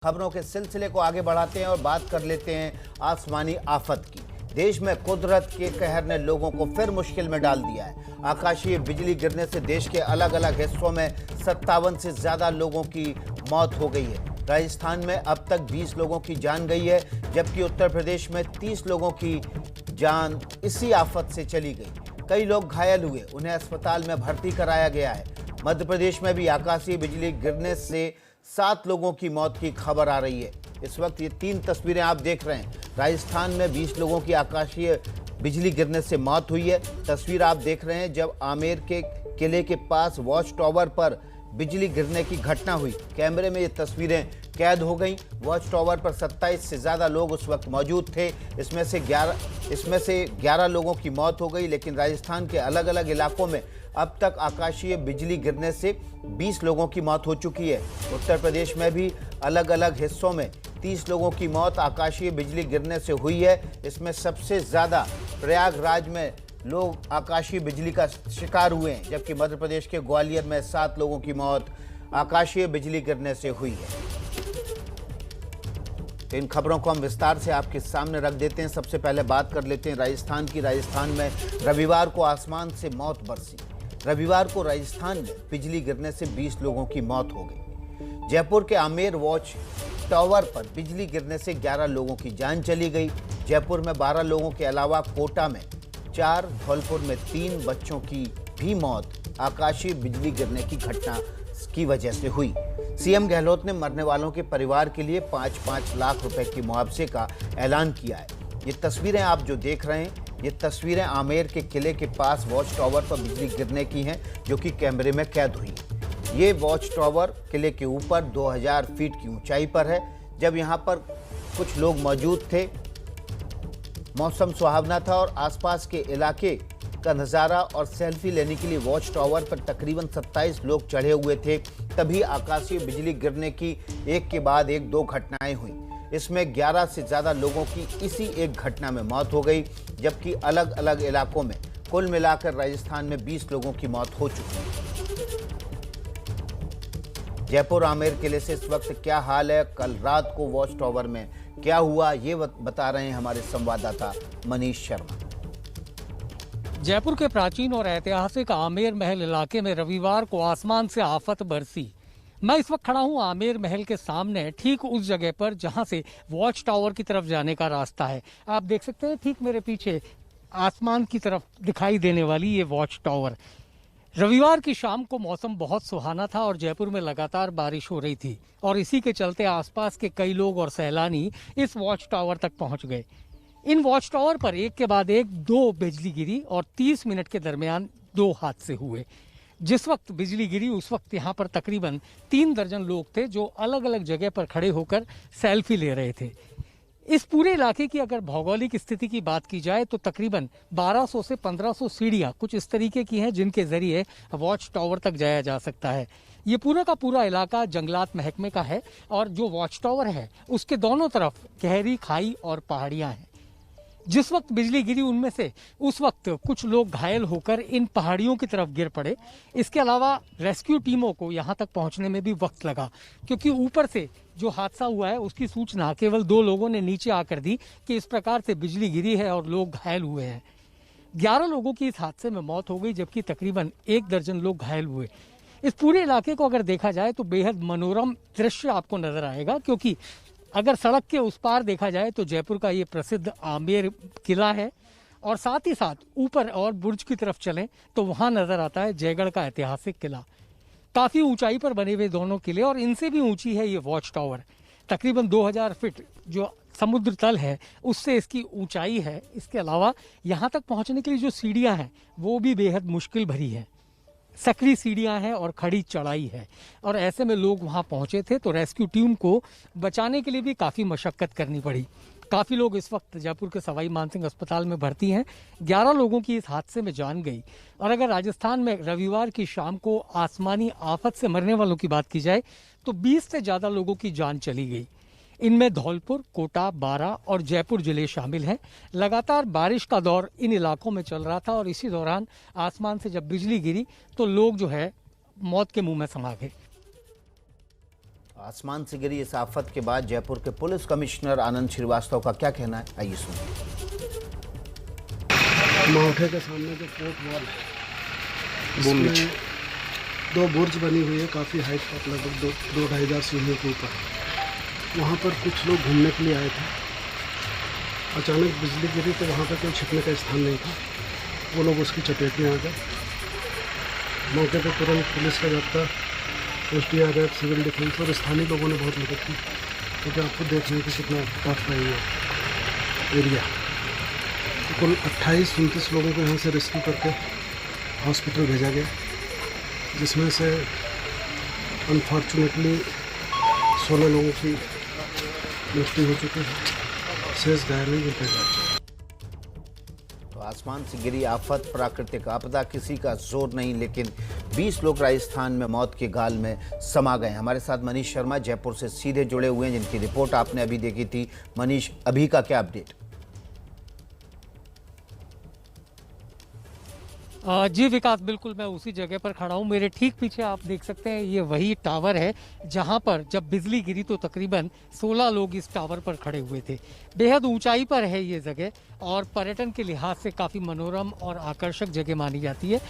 खबरों के सिलसिले को आगे बढ़ाते हैं और बात कर लेते हैं आसमानी आफत की। देश में कुदरत के कहर ने लोगों को फिर मुश्किल में डाल दिया है। आकाशीय बिजली गिरने से देश के अलग अलग हिस्सों में 57 से ज्यादा लोगों की मौत हो गई है। राजस्थान में अब तक 20 लोगों की जान गई है, जबकि उत्तर प्रदेश में 30 लोगों की जान इसी आफत से चली गई। कई लोग घायल हुए, उन्हें अस्पताल में भर्ती कराया गया है। मध्य प्रदेश में भी आकाशीय बिजली गिरने से 7 लोगों की मौत की खबर आ रही है। इस वक्त ये 3 तस्वीरें आप देख रहे हैं। राजस्थान में 20 लोगों की आकाशीय बिजली गिरने से मौत हुई है। तस्वीर आप देख रहे हैं जब आमेर के किले के पास वॉच टावर पर बिजली गिरने की घटना हुई। कैमरे में ये तस्वीरें कैद हो गई। वॉच टावर पर 27 से ज़्यादा लोग उस वक्त मौजूद थे। इसमें से 11 लोगों की मौत हो गई, लेकिन राजस्थान के अलग अलग इलाकों में अब तक आकाशीय बिजली गिरने से 20 लोगों की मौत हो चुकी है। उत्तर प्रदेश में भी अलग अलग हिस्सों में 30 लोगों की मौत आकाशीय बिजली गिरने से हुई है। इसमें सबसे ज़्यादा प्रयागराज में लोग आकाशीय बिजली का शिकार हुए हैं, जबकि मध्य प्रदेश के ग्वालियर में 7 लोगों की मौत आकाशीय बिजली गिरने से हुई है। तो इन खबरों को हम विस्तार से आपके सामने रख देते हैं। सबसे पहले बात कर लेते हैं राजस्थान की। राजस्थान में रविवार को आसमान से मौत बरसी। रविवार को राजस्थान में बिजली गिरने से 20 लोगों की मौत हो गई। जयपुर के आमेर वॉच टावर पर बिजली गिरने से 11 लोगों की जान चली गई। जयपुर में 12 लोगों के अलावा कोटा में 4, धौलपुर में 3 बच्चों की भी मौत आकाशीय बिजली गिरने की घटना की वजह से हुई। सीएम गहलोत ने मरने वालों के परिवार के लिए 5-5 लाख रुपए की मुआवजे का ऐलान किया है। ये तस्वीरें आप जो देख रहे हैं, ये तस्वीरें आमेर के किले के पास वॉच टावर पर बिजली गिरने की हैं, जो कि कैमरे में कैद हुई। ये वॉच टावर किले के ऊपर 2000 फीट की ऊंचाई पर है। जब यहाँ पर कुछ लोग मौजूद थे, मौसम सुहावना था और आसपास के इलाके का नज़ारा और सेल्फी लेने के लिए वॉच टावर पर तकरीबन 27 लोग चढ़े हुए थे। तभी आकाशीय बिजली गिरने की एक के बाद एक 2 घटनाएं हुई। इसमें 11 से ज़्यादा लोगों की इसी एक घटना में मौत हो गई, जबकि अलग अलग इलाकों में कुल मिलाकर राजस्थान में 20 लोगों की मौत हो चुकी है। जयपुर आमेर किले से इस वक्त क्या हाल है, कल रात को वॉच टावर में क्या हुआ, ये बता रहे हैं हमारे संवाददाता मनीष शर्मा। जयपुर के प्राचीन और ऐतिहासिक आमेर महल इलाके में रविवार को आसमान से आफत बरसी। मैं इस वक्त खड़ा हूं आमेर महल के सामने, ठीक उस जगह पर जहां से वॉच टावर की तरफ जाने का रास्ता है। आप देख सकते हैं ठीक मेरे पीछे आसमान की तरफ दिखाई देने वाली ये वॉच टावर। रविवार की शाम को मौसम बहुत सुहाना था और जयपुर में लगातार बारिश हो रही थी, और इसी के चलते आसपास के कई लोग और सैलानी इस वॉच टावर तक पहुंच गए। इन वॉच टावर पर एक के बाद एक 2 बिजली गिरी और 30 मिनट के दरमियान 2 हादसे हुए। जिस वक्त बिजली गिरी उस वक्त यहाँ पर तकरीबन 3 दर्जन लोग थे जो अलग अलग जगह पर खड़े होकर सेल्फी ले रहे थे। इस पूरे इलाके की अगर भौगोलिक स्थिति की बात की जाए तो तकरीबन 1200 से 1500 सीढ़ियाँ कुछ इस तरीके की हैं जिनके जरिए वॉच टावर तक जाया जा सकता है। ये पूरा का पूरा इलाका जंगलात महकमे का है और जो वॉच टावर है उसके दोनों तरफ गहरी खाई और पहाड़ियाँ हैं। जिस वक्त बिजली गिरी उनमें से उस वक्त कुछ लोग घायल होकर इन पहाड़ियों की तरफ गिर पड़े। इसके अलावा रेस्क्यू टीमों को यहाँ तक पहुँचने में भी वक्त लगा, क्योंकि ऊपर से जो हादसा हुआ है उसकी सूचना केवल 2 लोगों ने नीचे आकर दी कि इस प्रकार से बिजली गिरी है और लोग घायल हुए हैं। 11 लोगों की इस हादसे में मौत हो गई, जबकि तकरीबन 1 दर्जन लोग घायल हुए। इस पूरे इलाके को अगर देखा जाए तो बेहद मनोरम दृश्य आपको नजर आएगा, क्योंकि अगर सड़क के उस पार देखा जाए तो जयपुर का ये प्रसिद्ध आमेर किला है, और साथ ही साथ ऊपर और बुर्ज की तरफ चलें तो वहाँ नजर आता है जयगढ़ का ऐतिहासिक किला। काफ़ी ऊंचाई पर बने हुए दोनों किले, और इनसे भी ऊंची है ये वॉच टावर। तकरीबन 2000 फीट जो समुद्र तल है उससे इसकी ऊंचाई है। इसके अलावा यहाँ तक पहुँचने के लिए जो सीढ़ियाँ हैं वो भी बेहद मुश्किल भरी है। सकरी सीढ़ियाँ हैं और खड़ी चढ़ाई है, और ऐसे में लोग वहाँ पहुँचे थे तो रेस्क्यू टीम को बचाने के लिए भी काफ़ी मशक्क़त करनी पड़ी। काफ़ी लोग इस वक्त जयपुर के सवाई मानसिंह अस्पताल में भर्ती हैं। 11 लोगों की इस हादसे में जान गई। और अगर राजस्थान में रविवार की शाम को आसमानी आफत से मरने वालों की बात की जाए तो 20 से ज़्यादा लोगों की जान चली गई। इनमें धौलपुर, कोटा, बारां और जयपुर जिले शामिल हैं। लगातार बारिश का दौर इन इलाकों में चल रहा था, और इसी दौरान आसमान से जब बिजली गिरी तो लोग जो है मौत के मुंह में समा गए। आसमान से गिरी इस आफत के बाद जयपुर के पुलिस कमिश्नर आनंद श्रीवास्तव का क्या कहना है, आइए सुनिए। माउठे के सामने जो कोर्ट वॉल है उसमें 2 बुर्ज बनी हुई है, काफ़ी हाइट तक, लगभग 2-2,500 सीढ़ियों के ऊपर। वहाँ पर कुछ लोग घूमने के लिए आए थे। अचानक बिजली गिरी तो वहाँ पर कोई छिपने का स्थान नहीं था, वो लोग उसकी चपेट में आ गए। मौके पर तुरंत पुलिस का दफ्तर, SDRF, सिविल डिफेंस और स्थानीय लोगों ने बहुत मदद की, क्योंकि आपको देख रहे हैं कि कितना टफ है ये एरिया। तो कुल 28-29 लोगों को यहाँ से रेस्क्यू करके हॉस्पिटल भेजा गया, जिसमें से अनफॉर्चुनेटली 16 लोगों की मृत्यु हो चुकी है, शेष घायल नहीं गिरते जा। तो आसमान से गिरी आफत, प्राकृतिक आपदा, किसी का जोर नहीं, लेकिन 20 लोग राजस्थान में मौत के गाल में समा गए। हमारे साथ मनीष शर्मा जयपुर से सीधे जुड़े हुए हैं, जिनकी रिपोर्ट आपने अभी देखी थी। मनीष, अभी का क्या अपडेट? जी विकास, बिल्कुल मैं उसी जगह पर खड़ा हूँ। मेरे ठीक पीछे आप देख सकते हैं ये वही टावर है जहाँ पर जब बिजली गिरी तो तकरीबन 16 लोग इस टावर पर खड़े हुए थे। बेहद ऊंचाई पर है ये जगह और पर्यटन के लिहाज से काफ़ी मनोरम और आकर्षक जगह मानी जाती है।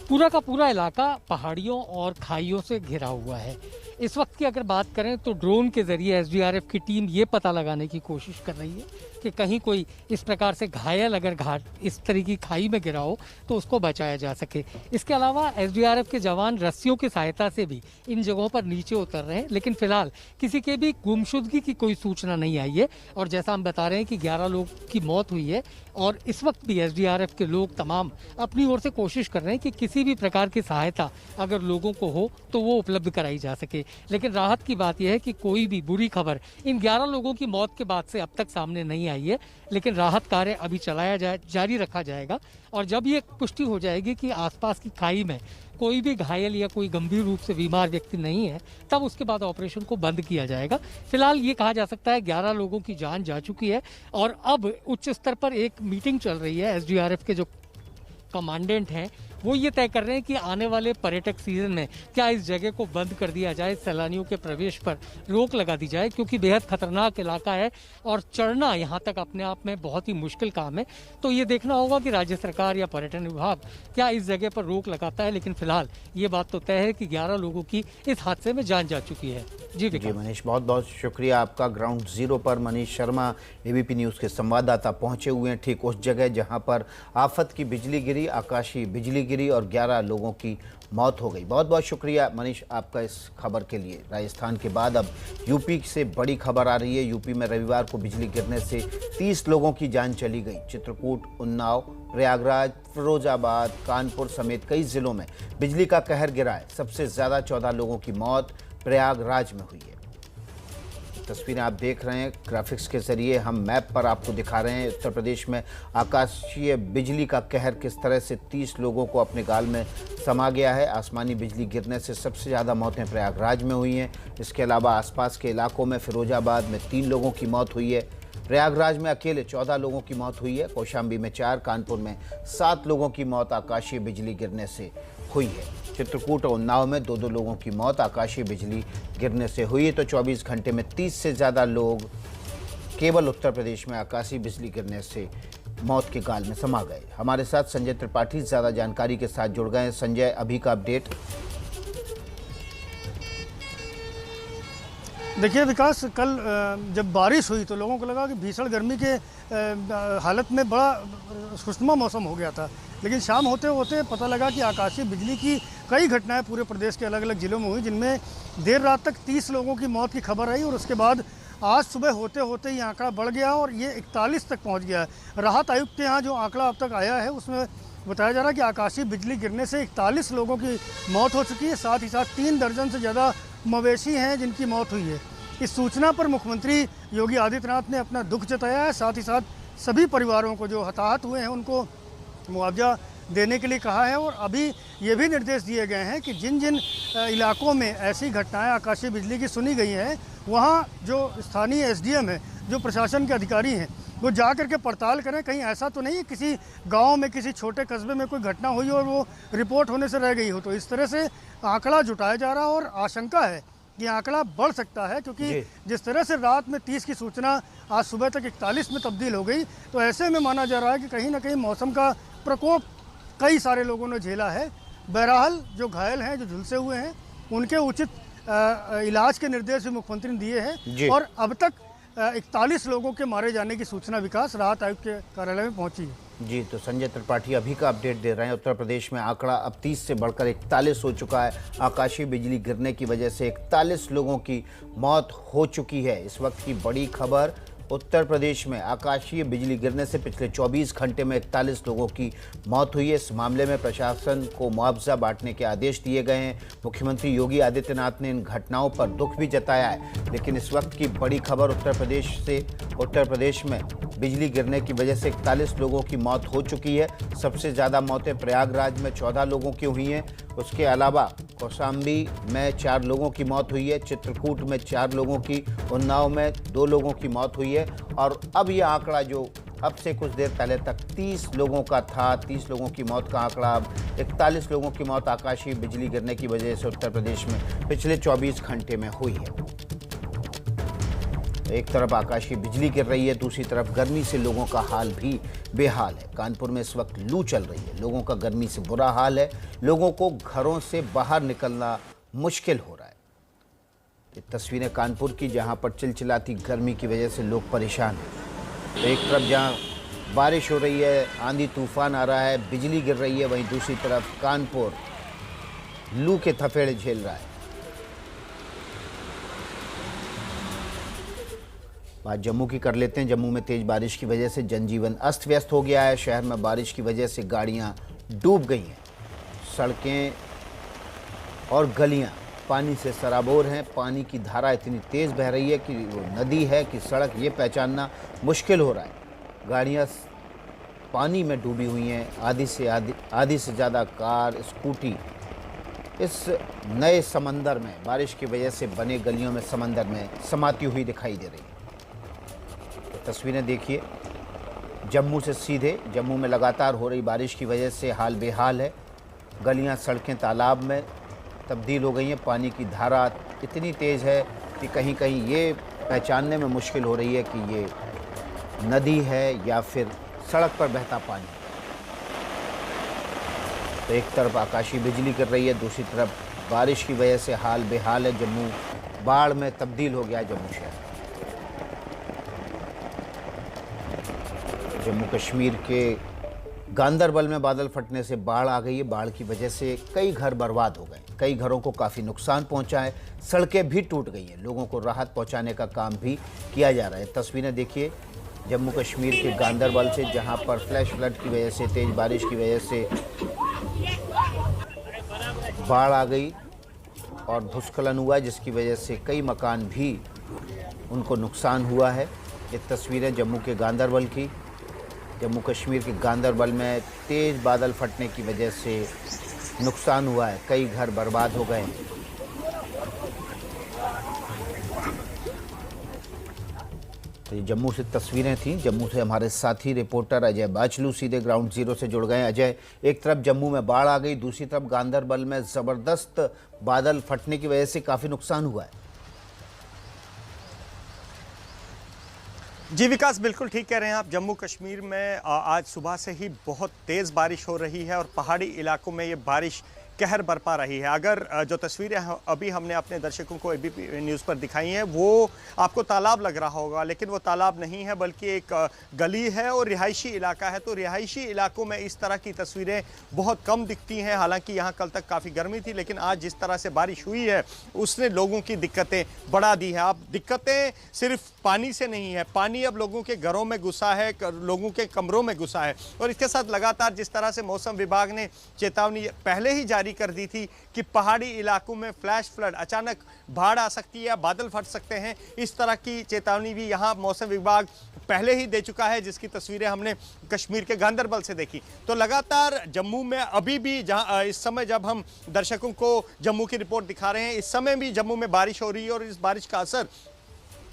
पूरा का पूरा इलाका पहाड़ियों और खाइयों से घिरा हुआ है। इस वक्त की अगर बात करें तो ड्रोन के जरिए SDRF की टीम ये पता लगाने की कोशिश कर रही है कि कहीं कोई इस प्रकार से घायल अगर घाट इस तरह की खाई में गिरा हो तो उसको बचाया जा सके। इसके अलावा SDRF के जवान रस्सियों की सहायता से भी इन जगहों पर नीचे उतर रहे हैं, लेकिन फिलहाल किसी के भी गुमशुदगी की कोई सूचना नहीं आई है। और जैसा हम बता रहे हैं कि 11 लोग की मौत हुई है और इस वक्त भी SDRF के लोग तमाम अपनी ओर से कोशिश कर रहे हैं कि किसी भी प्रकार की सहायता अगर लोगों को हो तो वो उपलब्ध कराई जा सके। लेकिन राहत की बात यह है कि कोई भी बुरी खबर इन 11 लोगों की मौत के बाद से अब तक सामने नहीं आई है, लेकिन राहत कार्य अभी जारी रखा जाएगा। और जब ये पुष्टि हो जाएगी कि आसपास की खाई में कोई भी घायल या कोई गंभीर रूप से बीमार व्यक्ति नहीं है, तब उसके बाद ऑपरेशन को बंद किया जाएगा। फिलहाल ये कहा जा सकता है 11 लोगों की जान जा चुकी है और अब उच्च स्तर पर एक मीटिंग चल रही है। SDRF के जो कमांडेंट हैं वो ये तय कर रहे हैं कि आने वाले पर्यटक सीजन में क्या इस जगह को बंद कर दिया जाए, सैलानियों के प्रवेश पर रोक लगा दी जाए, क्योंकि बेहद खतरनाक इलाका है और चढ़ना यहाँ तक अपने आप में बहुत ही मुश्किल काम है। तो ये देखना होगा कि राज्य सरकार या पर्यटन विभाग क्या इस जगह पर रोक लगाता है। लेकिन फिलहाल ये बात तो तय है कि 11 लोगों की इस हादसे में जान जा चुकी है। जी मनीष, बहुत बहुत शुक्रिया आपका। ग्राउंड जीरो पर मनीष शर्मा ABP न्यूज़ के संवाददाता पहुंचे हुए हैं, ठीक उस जगह जहां पर आफत की बिजली गिरी, आकाशीय बिजली गिरी और 11 लोगों की मौत हो गई। बहुत बहुत शुक्रिया मनीष आपका इस खबर के लिए। राजस्थान के बाद अब यूपी से बड़ी खबर आ रही है। यूपी में रविवार को बिजली गिरने से 30 लोगों की जान चली गई। चित्रकूट, उन्नाव, प्रयागराज, फिरोजाबाद, कानपुर समेत कई जिलों में बिजली का कहर गिरा है। सबसे ज़्यादा 14 लोगों की मौत प्रयागराज में हुई है। तस्वीरें आप देख रहे हैं, ग्राफिक्स के जरिए हम मैप पर आपको दिखा रहे हैं उत्तर प्रदेश में आकाशीय बिजली का कहर किस तरह से 30 लोगों को अपने गाल में समा गया है। आसमानी बिजली गिरने से सबसे ज़्यादा मौतें प्रयागराज में हुई हैं। इसके अलावा आसपास के इलाकों में फिरोजाबाद में 3 लोगों की मौत हुई है। प्रयागराज में अकेले 14 लोगों की मौत हुई है। कौशाम्बी में 4, कानपुर में 7 लोगों की मौत आकाशीय बिजली गिरने से हुई है। चित्रकूट और उन्नाव में 2-2 लोगों की मौत आकाशीय बिजली गिरने से हुई है। तो 24 घंटे में 30 से ज़्यादा लोग केवल उत्तर प्रदेश में आकाशीय बिजली गिरने से मौत के गाल में समा गए। हमारे साथ संजय त्रिपाठी ज़्यादा जानकारी के साथ जुड़ गए हैं। संजय, अभी का अपडेट। देखिए विकास, कल जब बारिश हुई तो लोगों को लगा कि भीषण गर्मी के हालत में बड़ा खुशनुमा मौसम हो गया था, लेकिन शाम होते होते पता लगा कि आकाशीय बिजली की कई घटनाएं पूरे प्रदेश के अलग अलग ज़िलों में हुई, जिनमें देर रात तक 30 लोगों की मौत की खबर आई और उसके बाद आज सुबह होते होते ये आंकड़ा बढ़ गया और ये 41 तक पहुँच गया है। राहत आयुक्त के यहाँ जो आंकड़ा अब तक आया है उसमें बताया जा रहा है कि आकाशीय बिजली गिरने से 41 लोगों की मौत हो चुकी है। साथ ही साथ 3 दर्जन से ज़्यादा मवेशी हैं जिनकी मौत हुई है। इस सूचना पर मुख्यमंत्री योगी आदित्यनाथ ने अपना दुख जताया है। साथ ही साथ सभी परिवारों को जो हताहत हुए हैं उनको मुआवजा देने के लिए कहा है और अभी ये भी निर्देश दिए गए हैं कि जिन जिन इलाकों में ऐसी घटनाएं आकाशीय बिजली की सुनी गई हैं वहाँ जो स्थानीय SDM है, जो प्रशासन के अधिकारी हैं, वो जा करके पड़ताल करें। कहीं ऐसा तो नहीं है किसी गांव में, किसी छोटे कस्बे में कोई घटना हुई और वो रिपोर्ट होने से रह गई हो। तो इस तरह से आंकड़ा जुटाया जा रहा और आशंका है कि आंकड़ा बढ़ सकता है, क्योंकि जी। जिस तरह से रात में 30 की सूचना आज सुबह तक 41 में तब्दील हो गई, तो ऐसे में माना जा रहा है कि कहीं ना कहीं मौसम का प्रकोप कई सारे लोगों ने झेला है। बहरहाल जो घायल हैं, जो झुलसे हुए हैं, उनके उचित इलाज के निर्देश भी मुख्यमंत्री ने दिए जी। हैं और अब तक 41 लोगों के मारे जाने की सूचना विकास राहत आयुक्त के कार्यालय में पहुंची है। जी, तो संजय त्रिपाठी अभी का अपडेट दे रहे हैं। उत्तर प्रदेश में आंकड़ा अब 30 से बढ़कर 41 हो चुका है। आकाशीय बिजली गिरने की वजह से 41 लोगों की मौत हो चुकी है। इस वक्त की बड़ी खबर, उत्तर प्रदेश में आकाशीय बिजली गिरने से पिछले 24 घंटे में 41 लोगों की मौत हुई है। इस मामले में प्रशासन को मुआवजा बांटने के आदेश दिए गए हैं। मुख्यमंत्री योगी आदित्यनाथ ने इन घटनाओं पर दुख भी जताया है। लेकिन इस वक्त की बड़ी खबर उत्तर प्रदेश में बिजली गिरने की वजह से 41 लोगों की मौत हो चुकी है। सबसे ज़्यादा मौतें प्रयागराज में 14 लोगों की हुई हैं। उसके अलावा कौशाम्बी में 4 लोगों की मौत हुई है, चित्रकूट में 4 लोगों की, उन्नाव में 2 लोगों की मौत हुई है। और अब ये आंकड़ा जो अब से कुछ देर पहले तक 30 लोगों का था, 30 लोगों की मौत का आंकड़ा अब 41 लोगों की मौत आकाशीय बिजली गिरने की वजह से उत्तर प्रदेश में पिछले 24 घंटे में हुई है। एक तरफ आकाशीय बिजली गिर रही है, दूसरी तरफ गर्मी से लोगों का हाल भी बेहाल है। कानपुर में इस वक्त लू चल रही है, लोगों का गर्मी से बुरा हाल है। लोगों को घरों से बाहर निकलना मुश्किल हो रहा है। ये तस्वीरें कानपुर की, जहां पर चिलचिलाती गर्मी की वजह से लोग परेशान हैं। तो एक तरफ जहां बारिश हो रही है, आंधी तूफान आ रहा है, बिजली गिर रही है, वहीं दूसरी तरफ कानपुर लू के थपेड़े झेल रहा है। बात जम्मू की कर लेते हैं। जम्मू में तेज बारिश की वजह से जनजीवन अस्त व्यस्त हो गया है। शहर में बारिश की वजह से गाड़ियां डूब गई हैं। सड़कें और गलियां पानी से सराबोर हैं। पानी की धारा इतनी तेज़ बह रही है कि वो नदी है कि सड़क, ये पहचानना मुश्किल हो रहा है। गाड़ियां पानी में डूबी हुई हैं। आधी से ज़्यादा कार, स्कूटी इस नए समंदर में, बारिश की वजह से बने गलियों में, समंदर में समाती हुई दिखाई दे रही है। तस्वीरें देखिए जम्मू से सीधे। जम्मू में लगातार हो रही बारिश की वजह से हाल बेहाल है। गलियां, सड़कें तालाब में तब्दील हो गई हैं। पानी की धारा इतनी तेज़ है कि कहीं कहीं ये पहचानने में मुश्किल हो रही है कि ये नदी है या फिर सड़क पर बहता पानी। तो एक तरफ आकाशीय बिजली गिर रही है, दूसरी तरफ बारिश की वजह से हाल बेहाल है। जम्मू बाढ़ में तब्दील हो गया है। जम्मू शहर, जम्मू कश्मीर के गांदरबल में बादल फटने से बाढ़ आ गई है। बाढ़ की वजह से कई घर बर्बाद हो गए, कई घरों को काफ़ी नुकसान पहुंचा है। सड़कें भी टूट गई हैं। लोगों को राहत पहुंचाने का काम भी किया जा रहा है। तस्वीरें देखिए जम्मू कश्मीर के गांदरबल से, जहां पर फ्लैश फ्लड की वजह से, तेज़ बारिश की वजह से बाढ़ आ गई और भूस्खलन हुआ, जिसकी वजह से कई मकान भी उनको नुकसान हुआ है। ये तस्वीरें जम्मू के गांदरबल की। जम्मू कश्मीर के गांदरबल में तेज़ बादल फटने की वजह से नुकसान हुआ है, कई घर बर्बाद हो गए। तो ये जम्मू से तस्वीरें थीं। जम्मू से हमारे साथी रिपोर्टर अजय बाचलू सीधे ग्राउंड जीरो से जुड़ गए। अजय, एक तरफ जम्मू में बाढ़ आ गई, दूसरी तरफ गांदरबल में ज़बरदस्त बादल फटने की वजह से काफ़ी नुकसान हुआ है। जी विकास, बिल्कुल ठीक कह रहे हैं आप। जम्मू कश्मीर में आज सुबह से ही बहुत तेज़ बारिश हो रही है और पहाड़ी इलाकों में ये बारिश कहर बरपा रही है। अगर जो तस्वीरें अभी हमने अपने दर्शकों को एबीपी न्यूज़ पर दिखाई हैं वो आपको तालाब लग रहा होगा, लेकिन वो तालाब नहीं है बल्कि एक गली है और रिहायशी इलाका है। तो रिहायशी इलाकों में इस तरह की तस्वीरें बहुत कम दिखती हैं। हालांकि यहाँ कल तक काफ़ी गर्मी थी, लेकिन आज जिस तरह से बारिश हुई है उसने लोगों की दिक्कतें बढ़ा दी है। अब दिक्कतें सिर्फ पानी से नहीं है, पानी अब लोगों के घरों में घुसा है, लोगों के कमरों में घुसा है। और इसके साथ लगातार जिस तरह से मौसम विभाग ने चेतावनी पहले ही जारी कर दी थी कि पहाड़ी इलाकों में फ्लैश फ्लड, अचानक बाढ़ आ सकती है, बादल फट सकते हैं, इस तरह की चेतावनी भी यहाँ मौसम विभाग पहले ही दे चुका है, जिसकी तस्वीरें हमने कश्मीर के गांदरबल से देखी। तो लगातार जम्मू में अभी भी, जहाँ इस समय जब हम दर्शकों को जम्मू की रिपोर्ट दिखा रहे हैं, इस समय भी जम्मू में बारिश हो रही है और इस बारिश का असर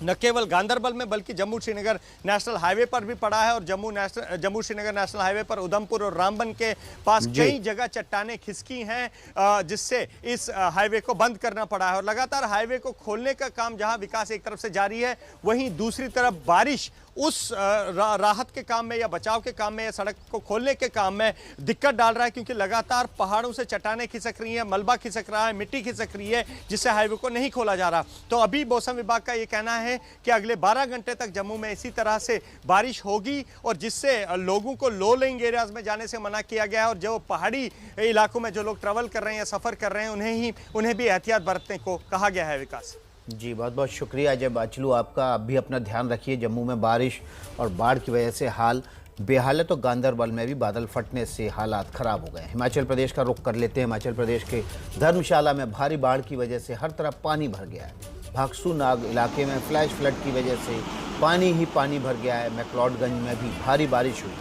न केवल गांदरबल में बल्कि जम्मू श्रीनगर नेशनल हाईवे पर भी पड़ा है और जम्मू श्रीनगर नेशनल हाईवे पर उधमपुर और रामबन के पास कई जगह चट्टानें खिसकी हैं जिससे इस हाईवे को बंद करना पड़ा है। और लगातार हाईवे को खोलने का काम जहां विकास एक तरफ से जारी है, वहीं दूसरी तरफ बारिश उस राहत के काम में या बचाव के काम में या सड़क को खोलने के काम में दिक्कत डाल रहा है, क्योंकि लगातार पहाड़ों से चट्टानें खिसक रही हैं, मलबा खिसक रहा है, मिट्टी खिसक रही है, जिससे हाईवे को नहीं खोला जा रहा। तो अभी मौसम विभाग का ये कहना है कि अगले 12 घंटे तक जम्मू में इसी तरह से बारिश होगी और जिससे लोगों को लो लेइंग एरियाज में जाने से मना किया गया है और जो पहाड़ी इलाकों में जो लोग ट्रैवल कर रहे हैं या सफर कर रहे हैं उन्हें भी एहतियात बरतने को कहा गया है। विकास जी, बहुत बहुत शुक्रिया अजय बाचलू आपका। आप भी अपना ध्यान रखिए। जम्मू में बारिश और बाढ़ की वजह से हाल बेहाल है, तो गांदरबल में भी बादल फटने से हालात खराब हो गए। हिमाचल प्रदेश का रुख कर लेते हैं। हिमाचल प्रदेश के धर्मशाला में भारी बाढ़ की वजह से हर तरफ पानी भर गया है। भागसू नाग इलाके में फ्लैश फ्लड की वजह से पानी ही पानी भर गया है। मैक्लोडगंज में भी भारी बारिश हुई।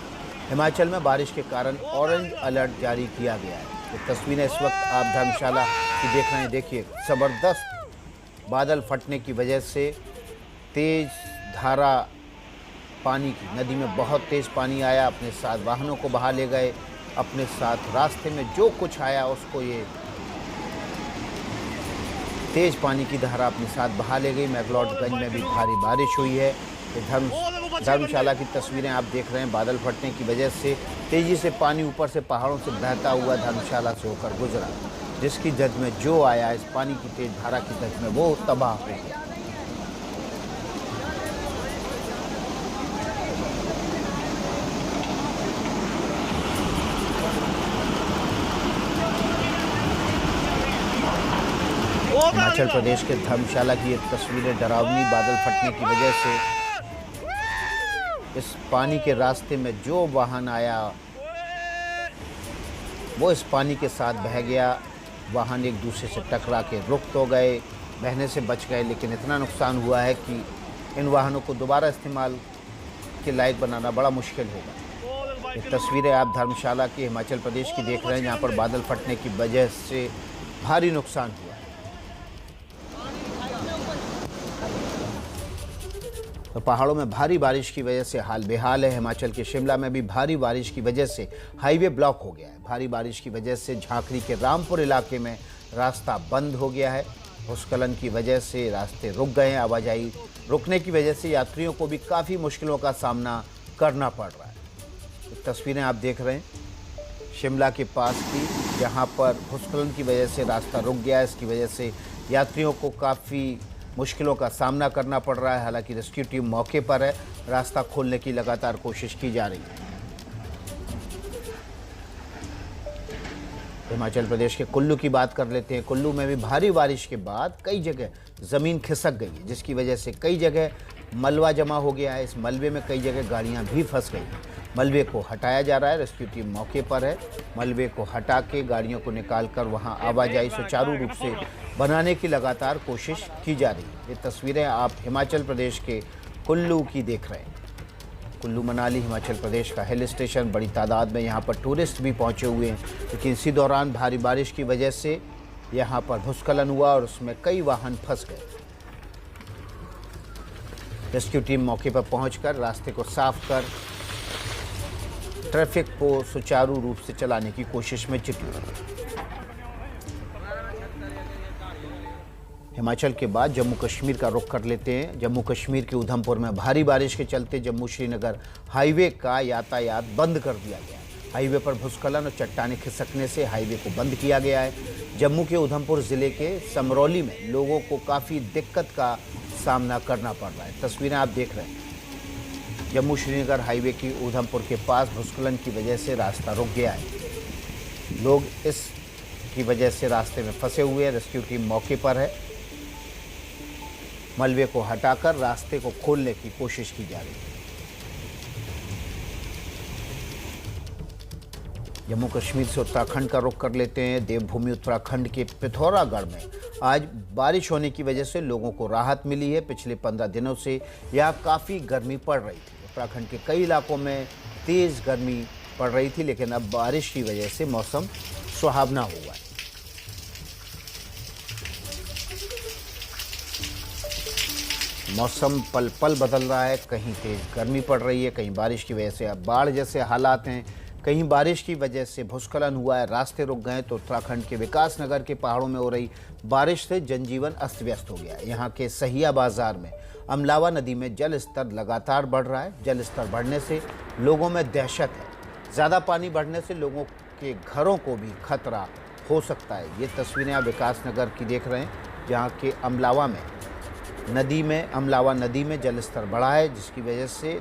हिमाचल में बारिश के कारण ऑरेंज अलर्ट जारी किया गया है। तो तस्वीरें इस वक्त आप धर्मशाला की देख रहे हैं। देखिए, ज़बरदस्त बादल फटने की वजह से तेज धारा पानी की, नदी में बहुत तेज़ पानी आया, अपने साथ वाहनों को बहा ले गए। अपने साथ रास्ते में जो कुछ आया उसको ये तेज पानी की धारा अपने साथ बहा ले गई। मैक्लोडगंज में भी भारी बारिश हुई है। ये धर्मशाला की तस्वीरें आप देख रहे हैं। बादल फटने की वजह से तेज़ी से पानी ऊपर से पहाड़ों से बहता हुआ धर्मशाला से होकर गुजरा, जिसकी जद में जो आया इस पानी की तेज धारा की जद में वो तबाह हो गया। हिमाचल प्रदेश के धर्मशाला की ये तस्वीरें डरावनी। बादल फटने की वजह से इस पानी के रास्ते में जो वाहन आया वो इस पानी के साथ बह गया। वाहन एक दूसरे से टकरा के रुक तो गए, बहने से बच गए, लेकिन इतना नुकसान हुआ है कि इन वाहनों को दोबारा इस्तेमाल के लायक बनाना बड़ा मुश्किल होगा। ये तस्वीरें आप धर्मशाला की हिमाचल प्रदेश की देख रहे हैं, जहाँ पर बादल फटने की वजह से भारी नुकसान हुआ। तो पहाड़ों में भारी बारिश की वजह से हाल बेहाल है। हिमाचल के शिमला में भी भारी बारिश की वजह से हाईवे ब्लॉक हो गया है। भारी बारिश की वजह से झांकड़ी के रामपुर इलाके में रास्ता बंद हो गया है। भूस्खलन की वजह से रास्ते रुक गए हैं। आवाजाही रुकने की वजह से यात्रियों को भी काफ़ी मुश्किलों का सामना करना पड़ रहा है। तो तस्वीरें आप देख रहे हैं शिमला के पास की, जहां पर भूस्खलन की वजह से रास्ता रुक गया है। इसकी वजह से यात्रियों को काफ़ी मुश्किलों का सामना करना पड़ रहा है। हालांकि रेस्क्यू टीम मौके पर है, रास्ता खोलने की लगातार कोशिश की जा रही है। हिमाचल प्रदेश के कुल्लू की बात कर लेते हैं। कुल्लू में भी भारी बारिश के बाद कई जगह ज़मीन खिसक गई है, जिसकी वजह से कई जगह मलबा जमा हो गया है। इस मलबे में कई जगह गाड़ियां भी फंस गई हैं। मलबे को हटाया जा रहा है। रेस्क्यू टीम मौके पर है। मलबे को हटा के गाड़ियों को निकाल कर वहाँ आवाजाही सुचारू रूप से बनाने की लगातार कोशिश की जा रही है। ये तस्वीरें आप हिमाचल प्रदेश के कुल्लू की देख रहे हैं। कुल्लू मनाली हिमाचल प्रदेश का हिल स्टेशन, बड़ी तादाद में यहाँ पर टूरिस्ट भी पहुँचे हुए हैं, लेकिन इसी दौरान भारी बारिश की वजह से यहाँ पर भूस्खलन हुआ और उसमें कई वाहन फंस गए। रेस्क्यू टीम मौके पर पहुंचकर रास्ते को साफ कर ट्रैफिक को सुचारू रूप से चलाने की कोशिश में जुटी है। हिमाचल के बाद जम्मू कश्मीर का रुख कर लेते हैं। जम्मू कश्मीर के उधमपुर में भारी बारिश के चलते जम्मू श्रीनगर हाईवे का यातायात बंद कर दिया गया है। हाईवे पर भूस्खलन और चट्टानें खिसकने से हाईवे को बंद किया गया है। जम्मू के उधमपुर ज़िले के समरौली में लोगों को काफ़ी दिक्कत का सामना करना पड़ रहा है। तस्वीरें आप देख रहे हैं। जम्मू श्रीनगर हाईवे की उधमपुर के पास भूस्खलन की वजह से रास्ता रुक गया है। लोग इस की वजह से रास्ते में फंसे हुए हैं। रेस्क्यू टीम मौके पर है। मलबे को हटाकर रास्ते को खोलने की कोशिश की जा रही है। जम्मू कश्मीर से उत्तराखंड का रुख कर लेते हैं। देवभूमि उत्तराखंड के पिथौरागढ़ में आज बारिश होने की वजह से लोगों को राहत मिली है। पिछले 15 दिनों से यहाँ काफ़ी गर्मी पड़ रही थी। उत्तराखंड के कई इलाकों में तेज़ गर्मी पड़ रही थी, लेकिन अब बारिश की वजह से मौसम सुहावना हुआ है। मौसम पल पल बदल रहा है, कहीं तेज गर्मी पड़ रही है, कहीं बारिश की वजह से अब बाढ़ जैसे हालात हैं, कहीं बारिश की वजह से भूस्खलन हुआ है, रास्ते रुक गए। तो उत्तराखंड के विकास नगर के पहाड़ों में हो रही बारिश से जनजीवन अस्त व्यस्त हो गया है। यहाँ के सहिया बाजार में अमलावा नदी में जल स्तर लगातार बढ़ रहा है। जल स्तर बढ़ने से लोगों में दहशत है। ज़्यादा पानी बढ़ने से लोगों के घरों को भी खतरा हो सकता है। ये तस्वीरें आप विकास नगर की देख रहे हैं, जहाँ के अमलावा नदी में जल स्तर बढ़ा है, जिसकी वजह से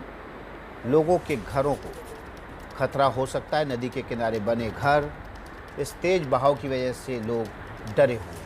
लोगों के घरों को खतरा हो सकता है। नदी के किनारे बने घर इस तेज बहाव की वजह से लोग डरे हुए हैं।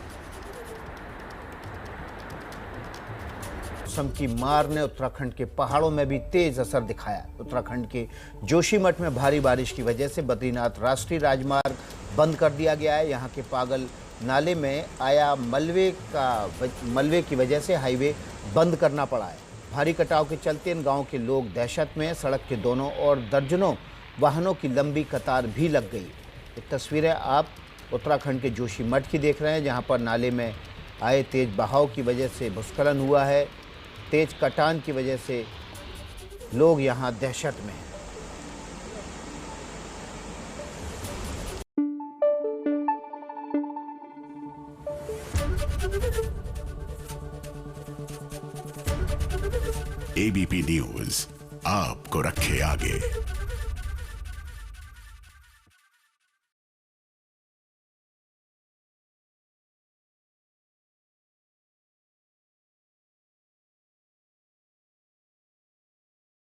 मौसम की मार ने उत्तराखंड के पहाड़ों में भी तेज असर दिखाया। उत्तराखंड के जोशीमठ में भारी बारिश की वजह से बद्रीनाथ राष्ट्रीय राजमार्ग बंद कर दिया गया है। यहाँ के पागल नाले में आया मलबे की वजह से हाईवे बंद करना पड़ा है। भारी कटाव के चलते इन गाँव के लोग दहशत में, सड़क के दोनों ओर दर्जनों वाहनों की लंबी कतार भी लग गई। ये तस्वीरें आप उत्तराखंड के जोशीमठ की देख रहे हैं, जहां पर नाले में आए तेज बहाव की वजह से भूस्खलन हुआ है। तेज कटान की वजह से लोग यहां दहशत में हैं। एबीपी न्यूज आपको रखे आगे।